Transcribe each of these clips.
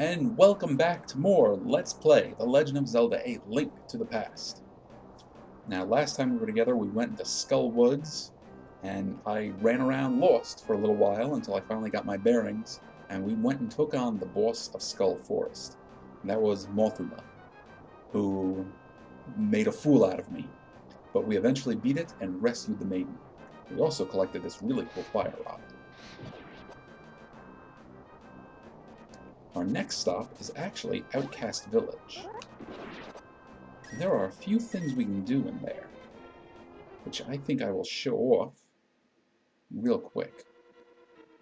And welcome back to more Let's Play The Legend of Zelda: A Link to the Past. Now, last time we were together, we went into Skull Woods, and I ran around lost for a little while until I finally got my bearings, and we went and took on the boss of Skull Forest. And that was Mothuma, who made a fool out of me. But we eventually beat it and rescued the maiden. We also collected this really cool fire rod. Our next stop is actually Outcast Village. And there are a few things we can do in there, which I think I will show off real quick.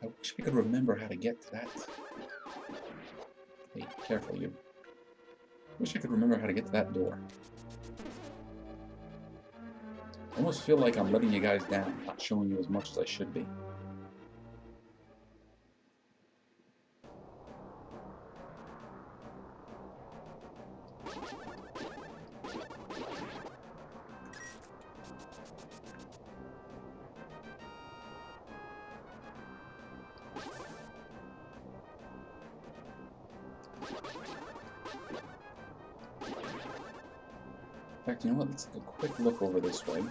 I wish I could remember how to get to that. Hey, careful you. I wish I could remember how to get to that door. I almost feel like I'm letting you guys down, not showing you as much as I should be. In fact, you know what? Let's take a quick look over this way.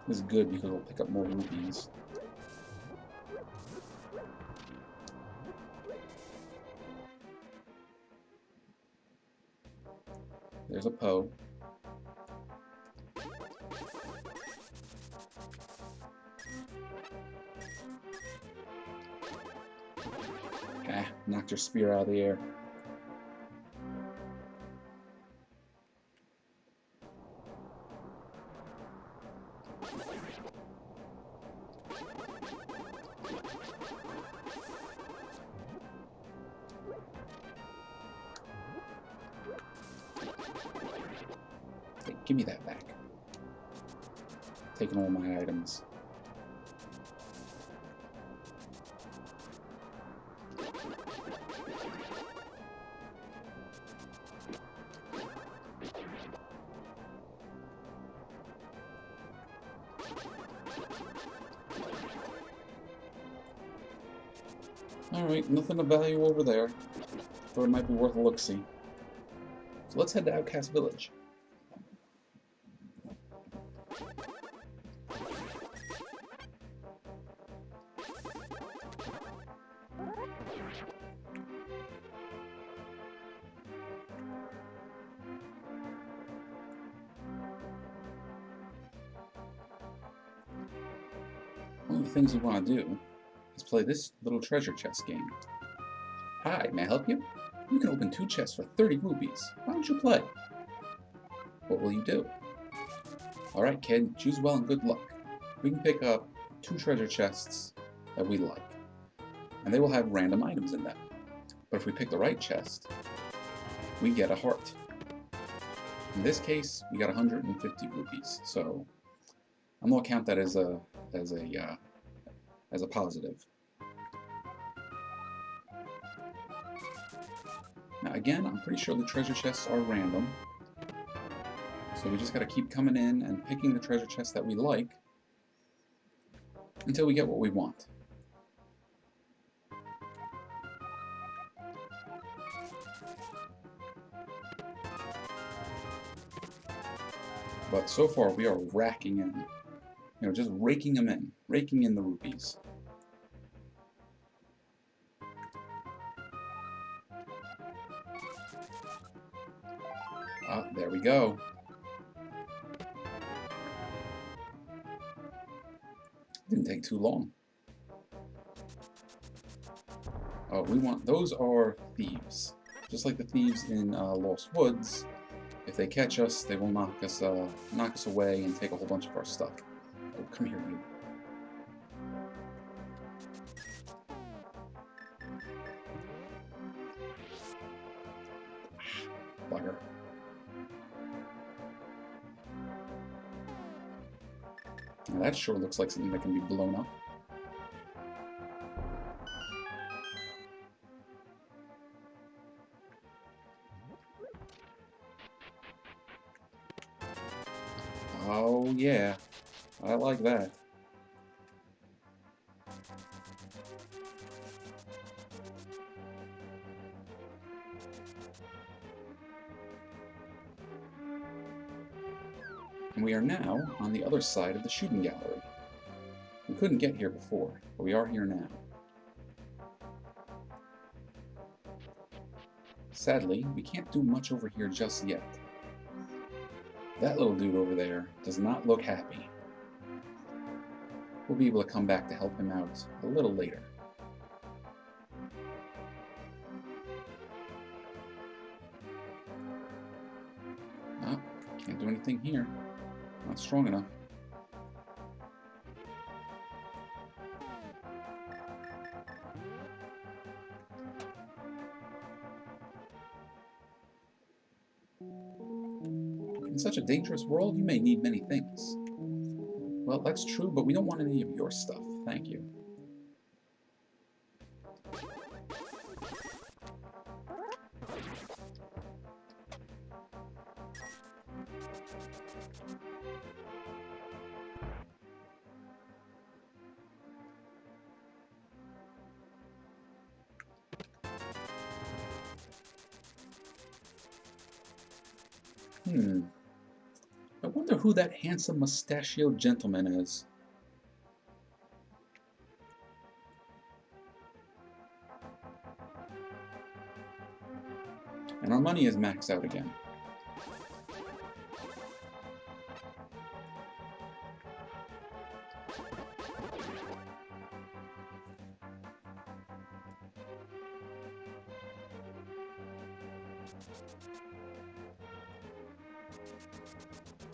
This is good because we'll pick up more rupees. There's a Poe. Ah, knocked your spear out of the air. Hey, give me that back. Taking all my items. Alright, nothing of value over there. Thought it might be worth a look-see. So let's head to Outcast Village. One of the things you want to do is play this little treasure chest game. Hi, may I help you? You can open 2 chests for 30 rupees. Why don't you play? What will you do? Alright kid, choose well and good luck. We can pick up 2 treasure chests that we like, and they will have random items in them. But if we pick the right chest, we get a heart. In this case, we got 150 rupees, so I'm going to count that as a positive. Now again, I'm pretty sure the treasure chests are random, so we just got to keep coming in and picking the treasure chests that we like until we get what we want. But so far we are racking in. Just raking them in. Raking in the rupees. Ah, there we go. Didn't take too long. Oh, those are thieves. Just like the thieves in Lost Woods, if they catch us, they will knock us away and take a whole bunch of our stuff. Oh, come here, you. Bugger. Now that sure looks like something that can be blown up. Oh yeah, I like that. And we are now on the other side of the shooting gallery. We couldn't get here before, but we are here now. Sadly, we can't do much over here just yet. That little dude over there does not look happy. We'll be able to come back to help him out a little later. Oh, can't do anything here. Not strong enough. In such a dangerous world, you may need many things. Well, that's true, but we don't want any of your stuff. Thank you. I wonder who that handsome mustachioed gentleman is. And our money is maxed out again.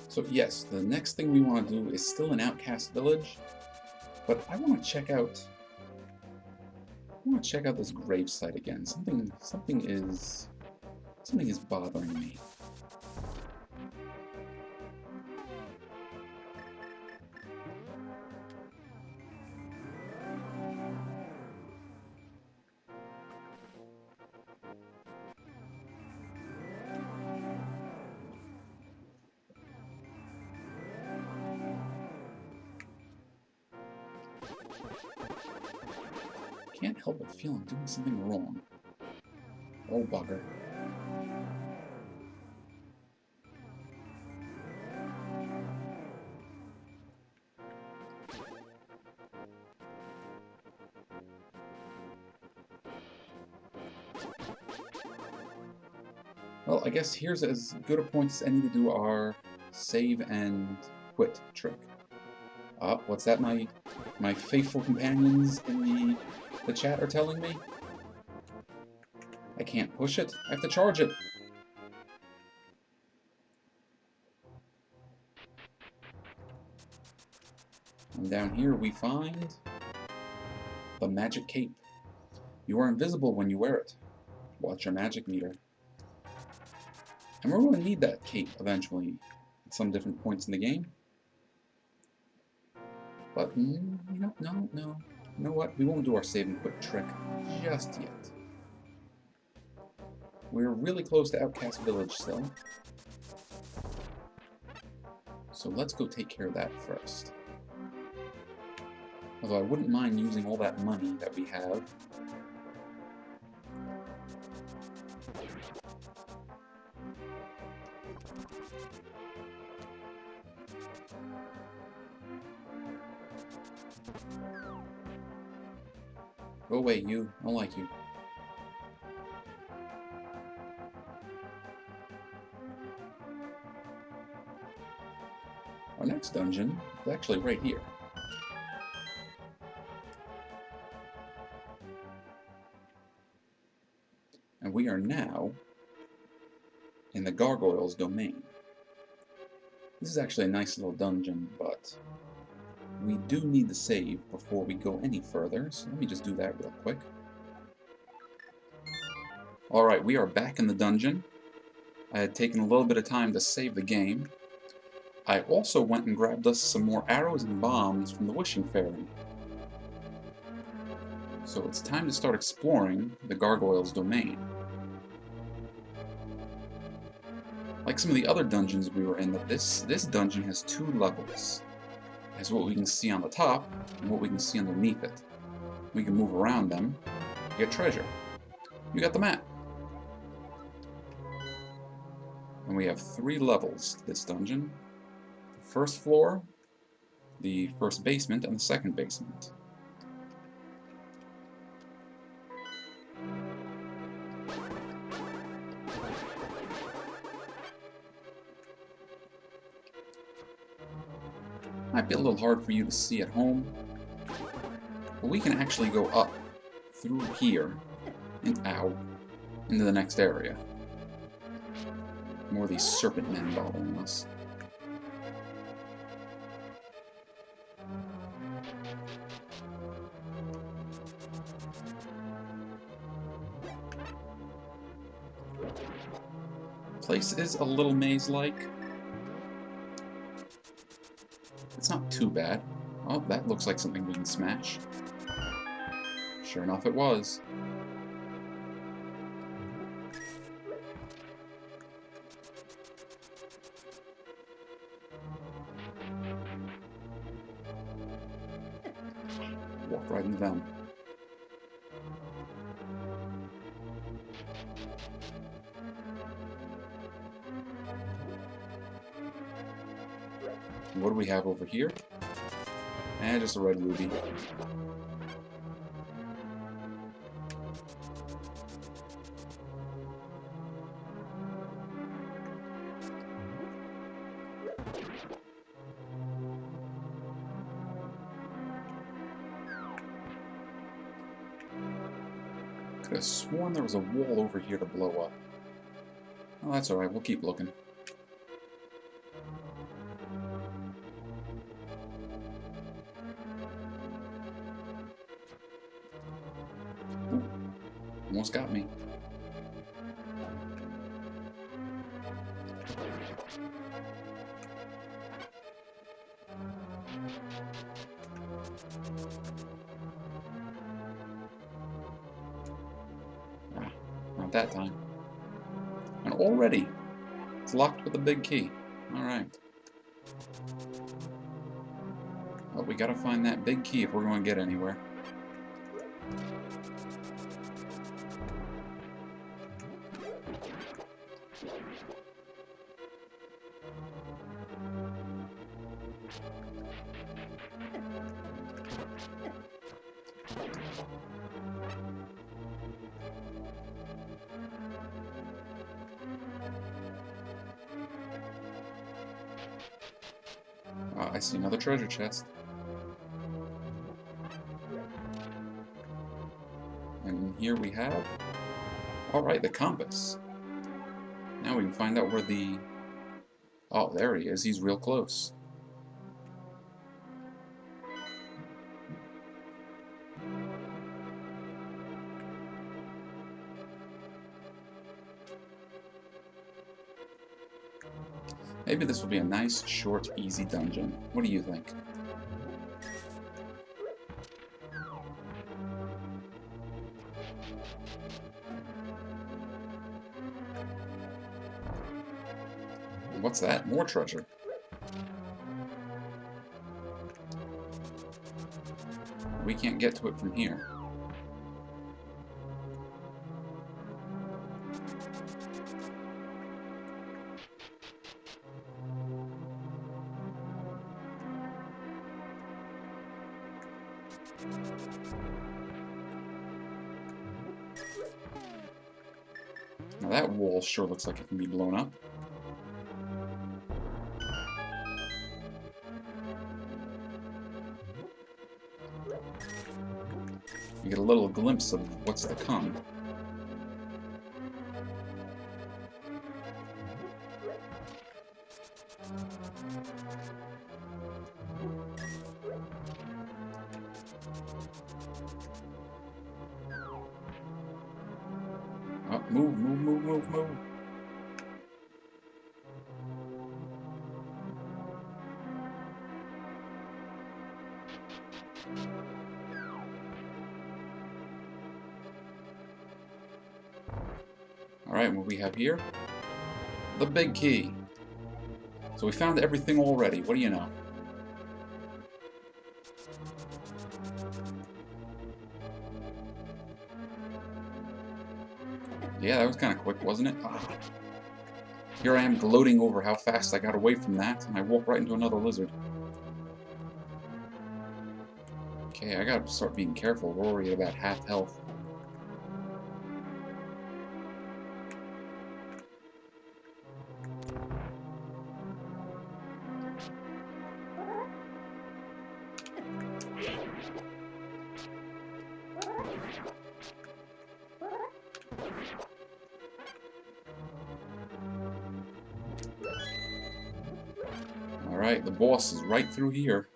So yes, the next thing we want to do is still an Outcast Village, but I want to check out this gravesite again. Something is bothering me. Can't help but feel I'm doing something wrong. Oh, bugger. Well, I guess here's as good a point as any to do our save and quit trick. What's that my faithful companions in the chat are telling me? I can't push it. I have to charge it. And down here we find the magic cape. You are invisible when you wear it. Watch your magic meter. And we're going to need that cape eventually at some different points in the game. But, no. You know what? We won't do our save and quit trick just yet. We're really close to Outcast Village still. So let's go take care of that first. Although I wouldn't mind using all that money that we have. Go away, you. I don't like you. Our next dungeon is actually right here. And we are now in the Gargoyles Domain. This is actually a nice little dungeon, but we do need the save before we go any further, so let me just do that real quick. Alright, we are back in the dungeon. I had taken a little bit of time to save the game. I also went and grabbed us some more arrows and bombs from the Wishing Fairy. So it's time to start exploring the Gargoyles Domain. Like some of the other dungeons we were in, this dungeon has 2 levels. It has what we can see on the top and what we can see underneath it. We can move around them, get treasure. You got the map. And we have 3 levels to this dungeon. The first floor, the first basement, and the second basement. Might be a little hard for you to see at home, but we can actually go up through here and out into the next area. More of these serpent men bothering us. Place is a little maze-like. It's not too bad. Oh, that looks like something we can smash. Sure enough, it was. Walk right into them. What do we have over here? Just a red ruby. Could have sworn there was a wall over here to blow up. Oh, that's alright, we'll keep looking. Ooh, almost got me. Not that time. And already, it's locked with a big key. Alright. Well, we gotta find that big key if we're going to get anywhere. I see another treasure chest. And here we have... Alright, the compass. Now we can find out where the... Oh, there he is. He's real close. Maybe this will be a nice, short, easy dungeon. What do you think? What's that? More treasure. We can't get to it from here. Now that wall sure looks like it can be blown up. You get a little glimpse of what's to come. Oh, move, move, move, move, move. Alright, what we have here? The big key. So we found everything already. What do you know? Yeah, that was kind of quick, wasn't it? Ah. Here I am gloating over how fast I got away from that, and I walk right into another lizard. Okay, I gotta start being careful. We're already at about half health. Alright, the boss is right through here.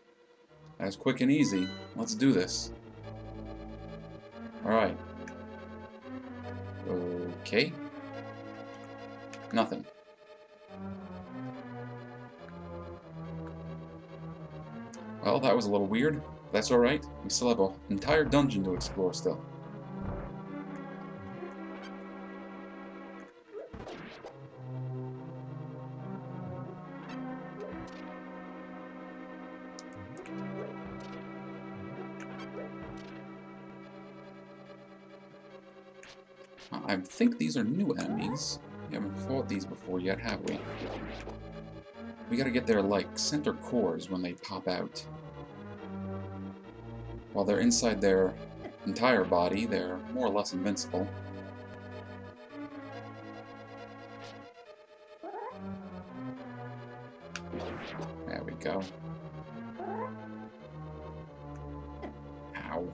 That's quick and easy. Let's do this. Alright. Okay. Nothing. Well, that was a little weird. That's alright. We still have an entire dungeon to explore still. I think these are new enemies. We haven't fought these before yet, have we? We gotta get their, like, center cores when they pop out. While they're inside their entire body, they're more or less invincible. There we go. Ow.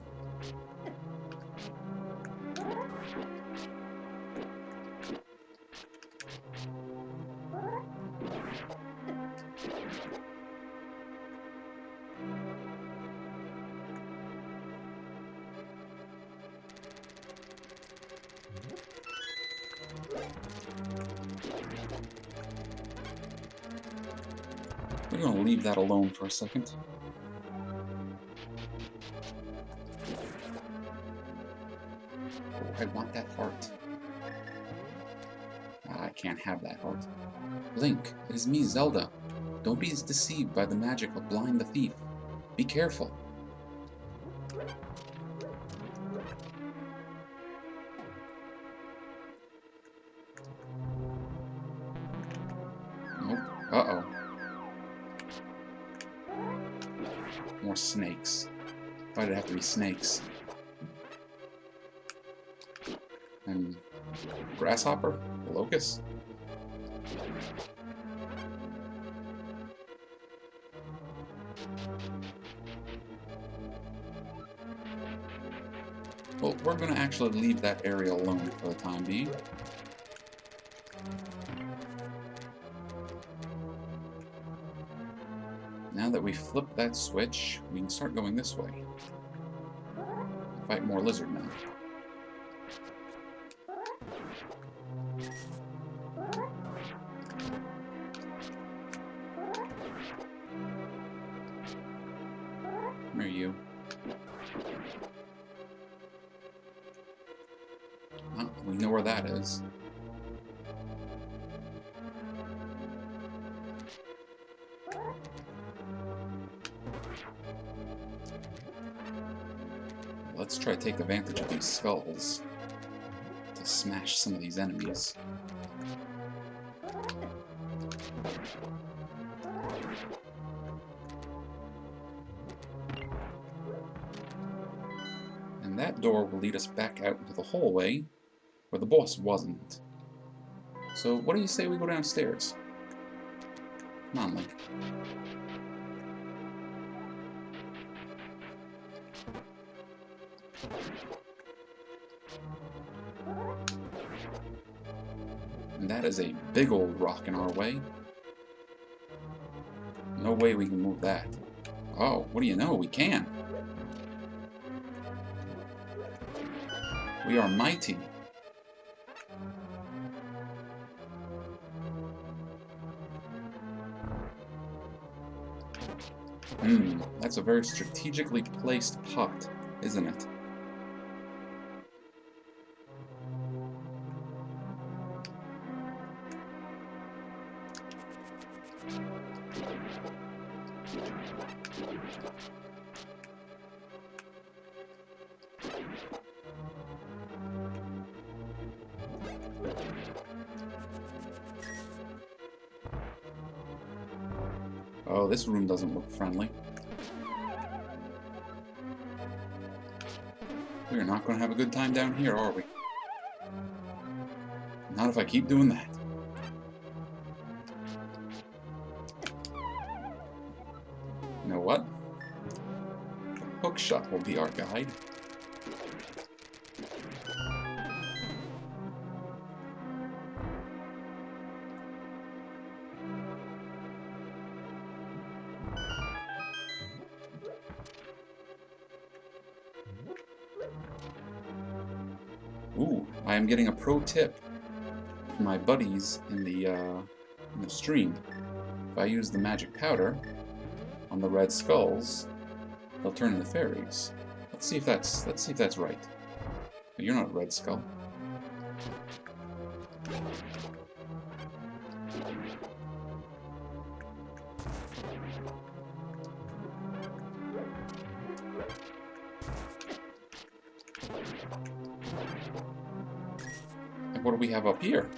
We're going to leave that alone for a second. Oh, I want that heart. I can't have that heart. Link, it is me, Zelda. Don't be deceived by the magic of Blind the Thief. Be careful. Nope. Uh-oh. More snakes. Why did it have to be snakes? And grasshopper? Locust? Well, we're going to actually leave that area alone for the time being. Now that we flipped that switch, we can start going this way. Fight more lizard men. Where are you? Oh, we know where that is. Let's try to take advantage of these skulls to smash some of these enemies. And that door will lead us back out into the hallway where the boss wasn't. So what do you say we go downstairs? Come on, Link. And that is a big old rock in our way. No way we can move that. Oh, what do you know? We can. We are mighty. That's a very strategically placed pot, isn't it? Oh, this room doesn't look friendly. We're not going to have a good time down here, are we? Not if I keep doing that. You know what? Hookshot will be our guide. Ooh, I am getting a pro tip from my buddies in the stream. If I use the magic powder on the red skulls, they'll turn into fairies. Let's see if that's right. But you're not a red skull. And what do we have up here?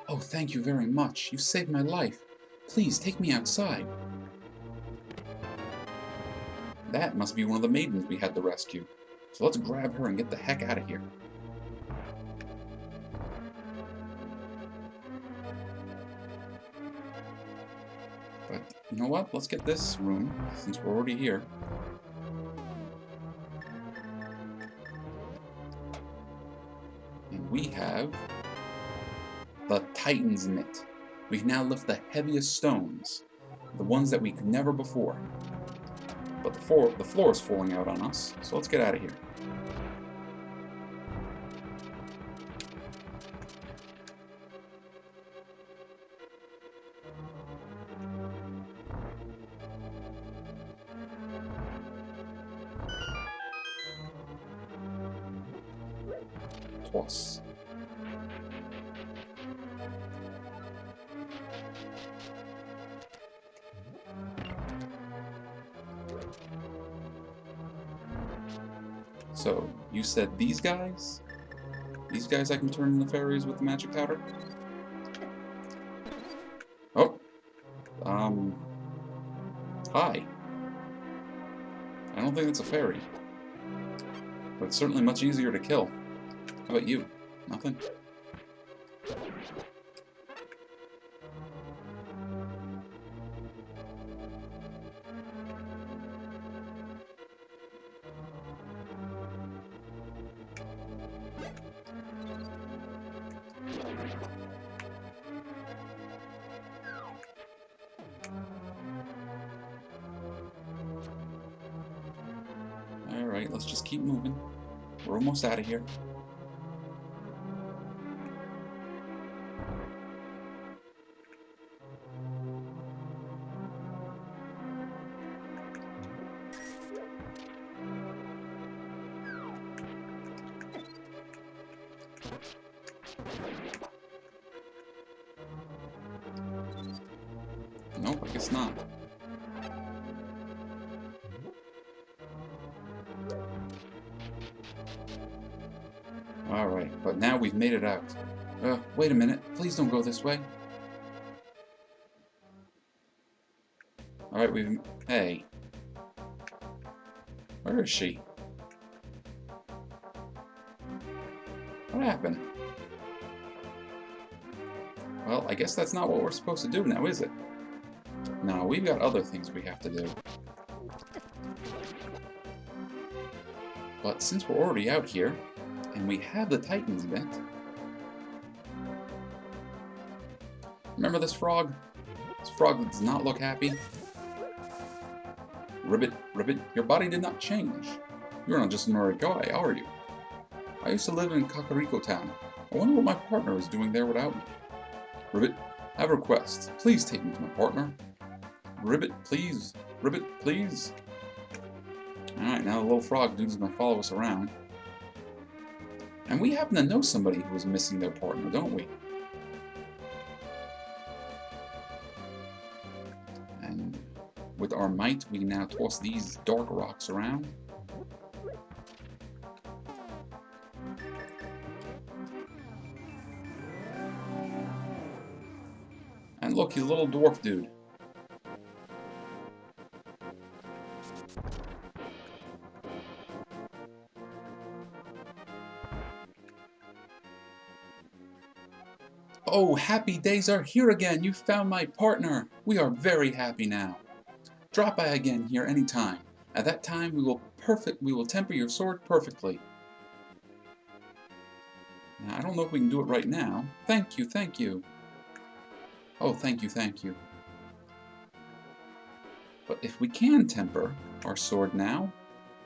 Oh, thank you very much. You saved my life. Please, take me outside. That must be one of the maidens we had to rescue. So let's grab her and get the heck out of here. But, you know what? Let's get this room, since we're already here. And we have the Titan's Mitt. We can now lift the heaviest stones, the ones that we could never before. But the floor is falling out on us, so let's get out of here. Toss. So, you said these guys? These guys I can turn into fairies with the magic powder? Oh. Hi. I don't think it's a fairy. But it's certainly much easier to kill. How about you? Nothing? Alright, let's just keep moving. We're almost out of here. Nope, I guess not. Alright, but now we've made it out. Wait a minute. Please don't go this way. Alright, Hey. Where is she? What happened? Well, I guess that's not what we're supposed to do now, is it? No, we've got other things we have to do. But since we're already out here, and we have the Titan's Mitt... Remember this frog? This frog does not look happy. Ribbit, your body did not change. You're not just an ordinary guy, are you? I used to live in Kakariko town. I wonder what my partner is doing there without me. Ribbit, I have a request. Please take me to my partner. Ribbit, please. Ribbit, please. Alright, now the little frog dude's gonna follow us around. And we happen to know somebody who is missing their partner, don't we? And with our might, we now toss these dark rocks around. look, he's a little dwarf dude. Oh, happy days are here again! You found my partner! We are very happy now. Drop by again here anytime. At that time we will temper your sword perfectly. Now, I don't know if we can do it right now. Thank you, thank you. Oh, thank you, thank you. But if we can temper our sword now,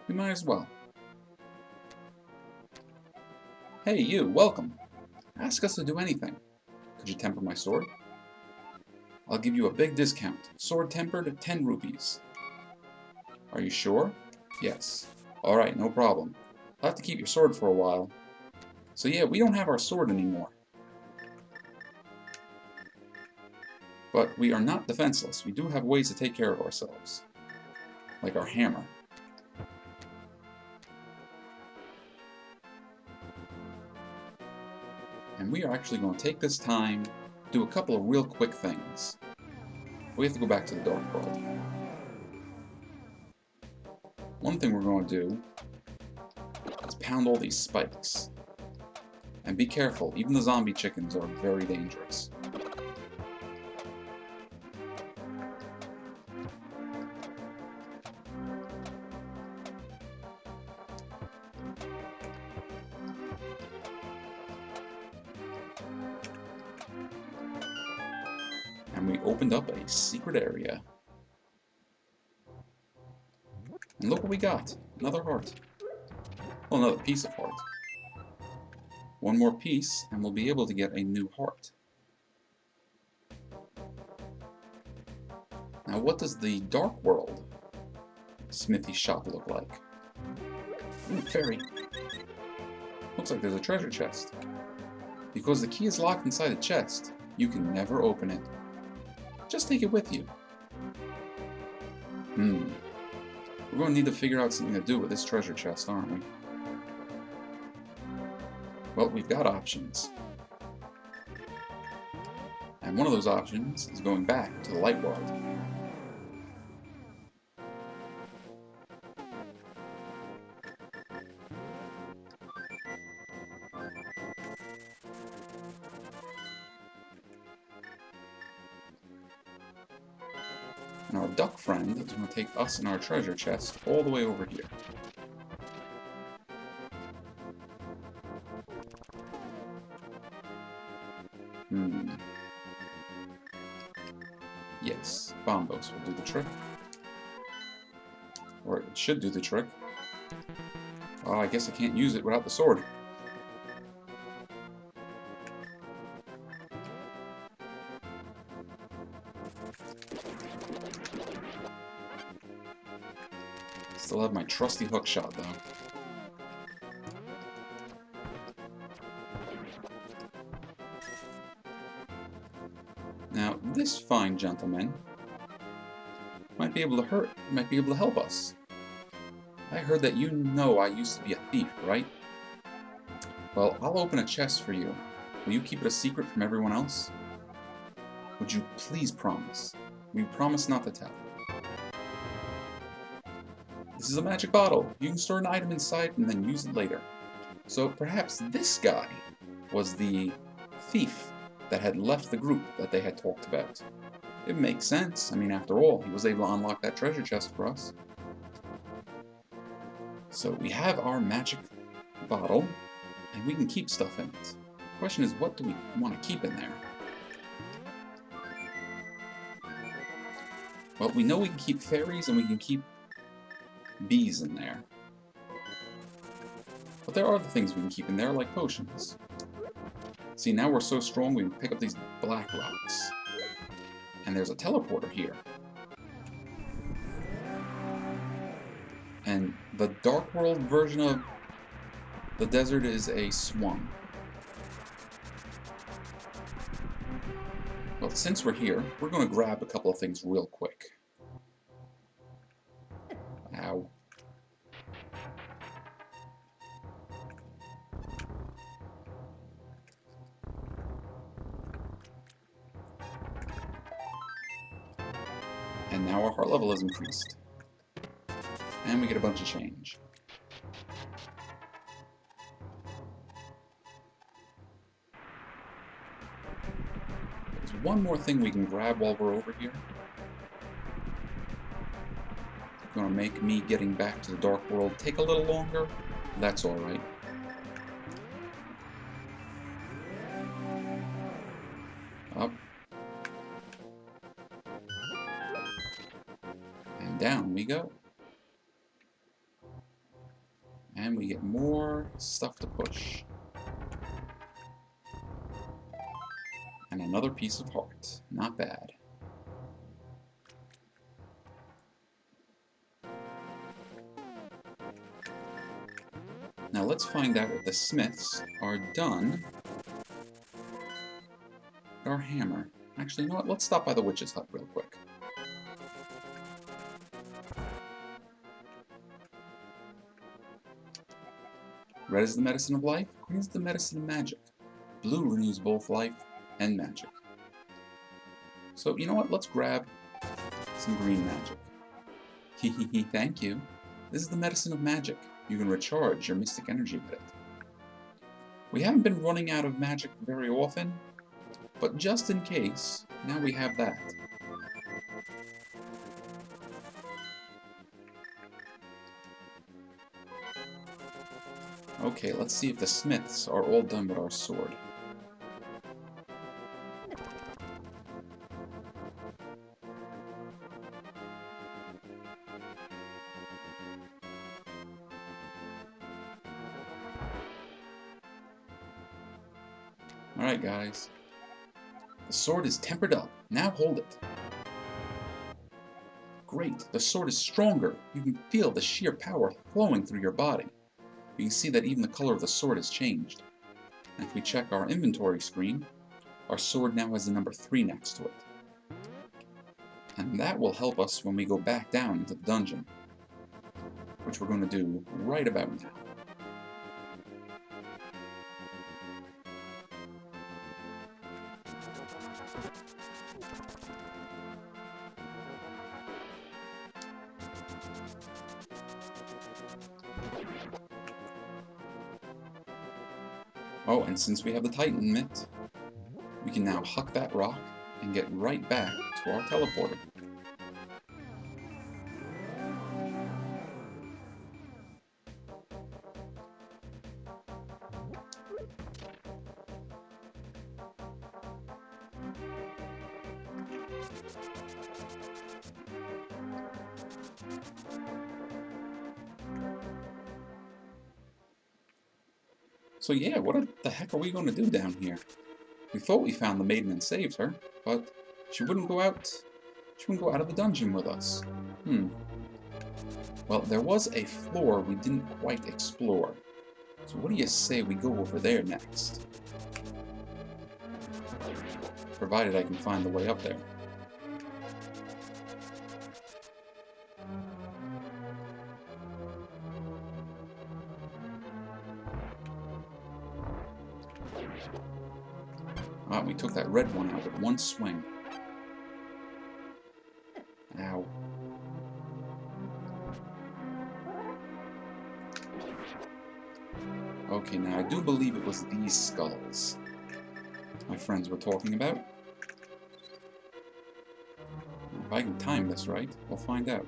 we might as well. Hey, you, welcome. Ask us to do anything. Could you temper my sword? I'll give you a big discount. Sword tempered at 10 rupees. Are you sure? Yes. Alright, no problem. I'll have to keep your sword for a while. So yeah, we don't have our sword anymore. But we are not defenseless. We do have ways to take care of ourselves. Like our hammer. And we are actually going to take this time, do a couple of real quick things. We have to go back to the Dark World. One thing we're going to do is pound all these spikes. And be careful, even the zombie chickens are very dangerous. And we opened up a secret area. And look what we got. Another heart. Well, another piece of heart. One more piece, and we'll be able to get a new heart. Now, what does the Dark World smithy shop look like? Ooh, fairy. Looks like there's a treasure chest. Because the key is locked inside the chest, you can never open it. Just take it with you. We're going to need to figure out something to do with this treasure chest, aren't we? Well, we've got options. And one of those options is going back to the light world. And our duck friend is going to take us and our treasure chest all the way over here. Yes, bombos will do the trick. Or it should do the trick. Oh, I guess I can't use it without the sword. Still have my trusty hook shot, though. Now, this fine gentleman might be able to help us. I heard that you know I used to be a thief, right? Well, I'll open a chest for you. Will you keep it a secret from everyone else? Would you please promise? Will you promise not to tell? This is a magic bottle. You can store an item inside and then use it later. So perhaps this guy was the thief that had left the group that they had talked about. It makes sense. I mean, after all, he was able to unlock that treasure chest for us. So we have our magic bottle, and we can keep stuff in it. The question is, what do we want to keep in there? Well, we know we can keep fairies and we can keep bees in there. But there are other things we can keep in there, like potions. See, now we're so strong we can pick up these black rocks. And there's a teleporter here. And the Dark World version of the desert is a swamp. Well, since we're here, we're going to grab a couple of things real quick. Ow. And now our heart level is increased. And we get a bunch of change. There's one more thing we can grab while we're over here. It's gonna make me getting back to the Dark World take a little longer. That's alright. Up. And down we go. And we get more stuff to push. And another piece of heart. Not bad. Now let's find out if the smiths are done with our hammer. Actually, you know what? Let's stop by the witch's hut real quick. Red is the medicine of life, green is the medicine of magic. Blue renews both life and magic. So, you know what? Let's grab some green magic. Hehehe, thank you. This is the medicine of magic. You can recharge your mystic energy with it. We haven't been running out of magic very often, but just in case, now we have that. Okay, let's see if the smiths are all done with our sword. Alright guys, the sword is tempered up. Now hold it. Great, the sword is stronger. You can feel the sheer power flowing through your body. You can see that even the color of the sword has changed. And if we check our inventory screen, our sword now has the number 3 next to it. And that will help us when we go back down into the dungeon, which we're going to do right about now. Oh, and since we have the Titan mitt, we can now huck that rock and get right back to our teleporter. So yeah, what the heck are we going to do down here? We thought we found the maiden and saved her, but she wouldn't go out. She wouldn't go out of the dungeon with us. Well, there was a floor we didn't quite explore. So what do you say we go over there next? Provided I can find the way up there. Ah, we took that red one out with one swing. Ow. Okay, now I do believe it was these skulls my friends were talking about. If I can time this right, we'll find out.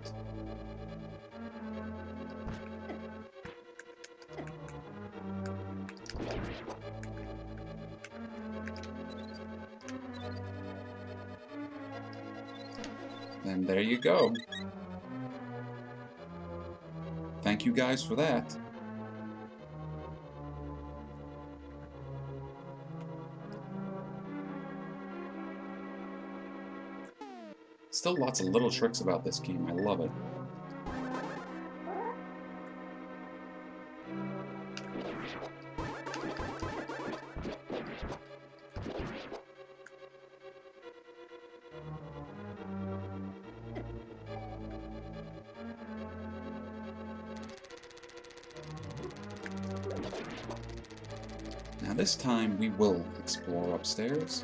And there you go. Thank you guys for that. Still lots of little tricks about this game. I love it. Now this time we will explore upstairs.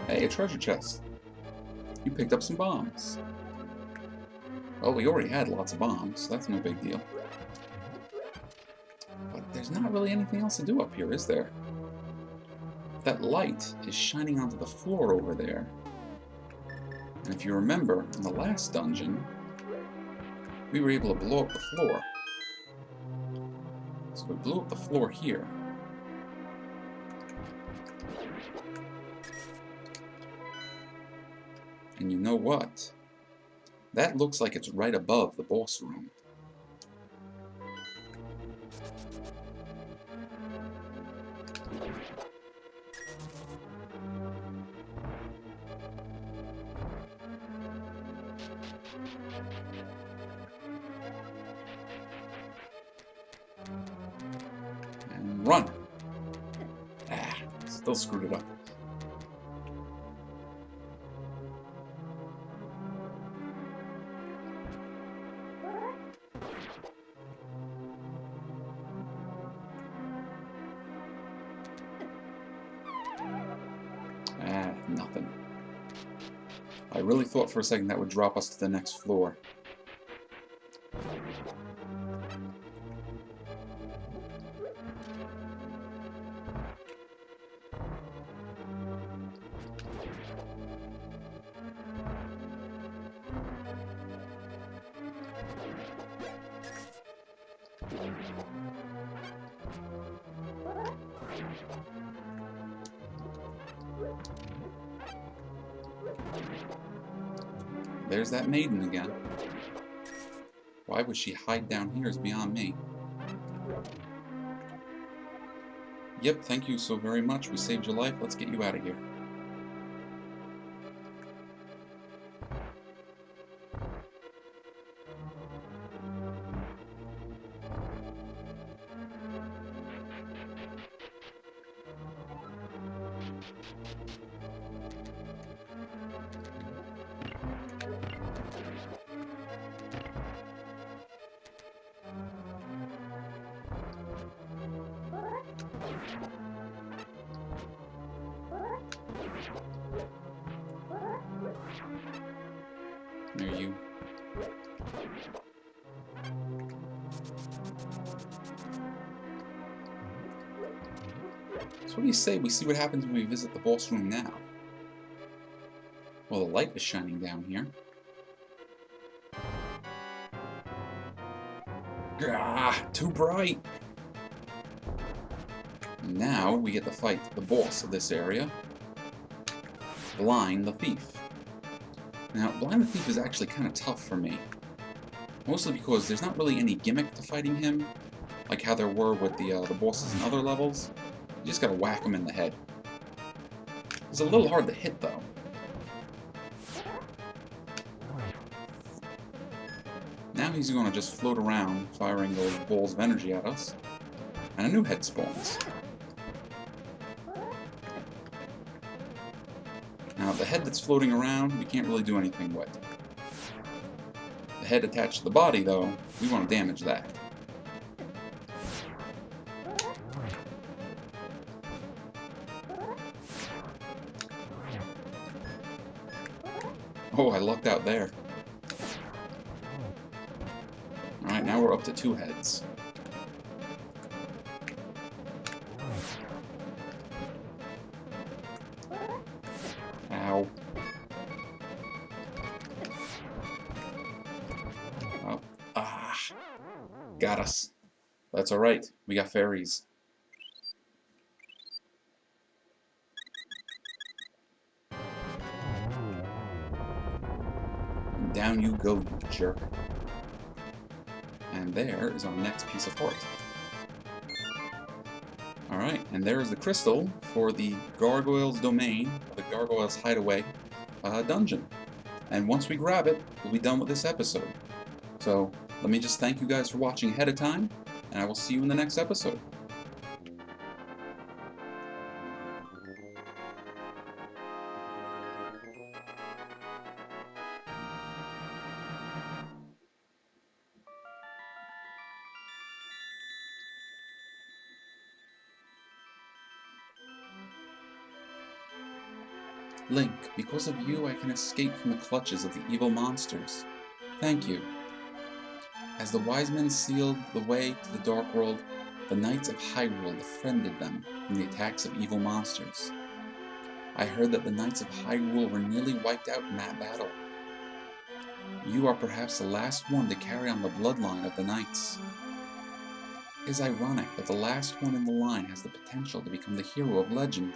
Hey, a treasure chest. You picked up some bombs. Well, we already had lots of bombs, so that's no big deal. But there's not really anything else to do up here, is there? That light is shining onto the floor over there. And if you remember, in the last dungeon, we were able to blow up the floor. So we blew up the floor here. And you know what? That looks like it's right above the boss room. And run! Ah, still screwed it up. Ah, nothing. I really thought for a second that would drop us to the next floor. There's that maiden again. Why would she hide down here is beyond me. Yep, thank you so very much. We saved your life. Let's get you out of here. There you. So what do you say we see what happens when we visit the boss room now? Well, the light is shining down here. Gah, too bright! Now we get to fight the boss of this area, Blind the Thief. Now, Blind the Thief is actually kind of tough for me. Mostly because there's not really any gimmick to fighting him, like how there were with the bosses in other levels. You just gotta whack him in the head. It's a little hard to hit, though. Now he's gonna just float around, firing those balls of energy at us, and a new head spawns. Now, the head that's floating around, we can't really do anything with. The head attached to the body, though, we want to damage that. Oh, I lucked out there. Alright, now we're up to 2 heads. Ow. Oh. Ah. Got us. That's alright. We got fairies. And down you go, you jerk. And there is our next piece of heart. Alright, and there is the crystal for the Gargoyles Domain, or the Gargoyles Hideaway dungeon. And once we grab it, we'll be done with this episode. So, let me just thank you guys for watching ahead of time, and I will see you in the next episode. Link, because of you I can escape from the clutches of the evil monsters. Thank you. As the wise men sealed the way to the Dark World, the Knights of Hyrule defended them from the attacks of evil monsters. I heard that the Knights of Hyrule were nearly wiped out in that battle. You are perhaps the last one to carry on the bloodline of the Knights. It is ironic that the last one in the line has the potential to become the hero of legend.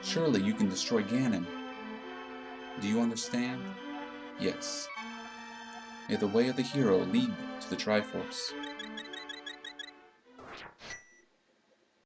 Surely you can destroy Ganon. Do you understand? Yes. May the way of the hero lead to the Triforce.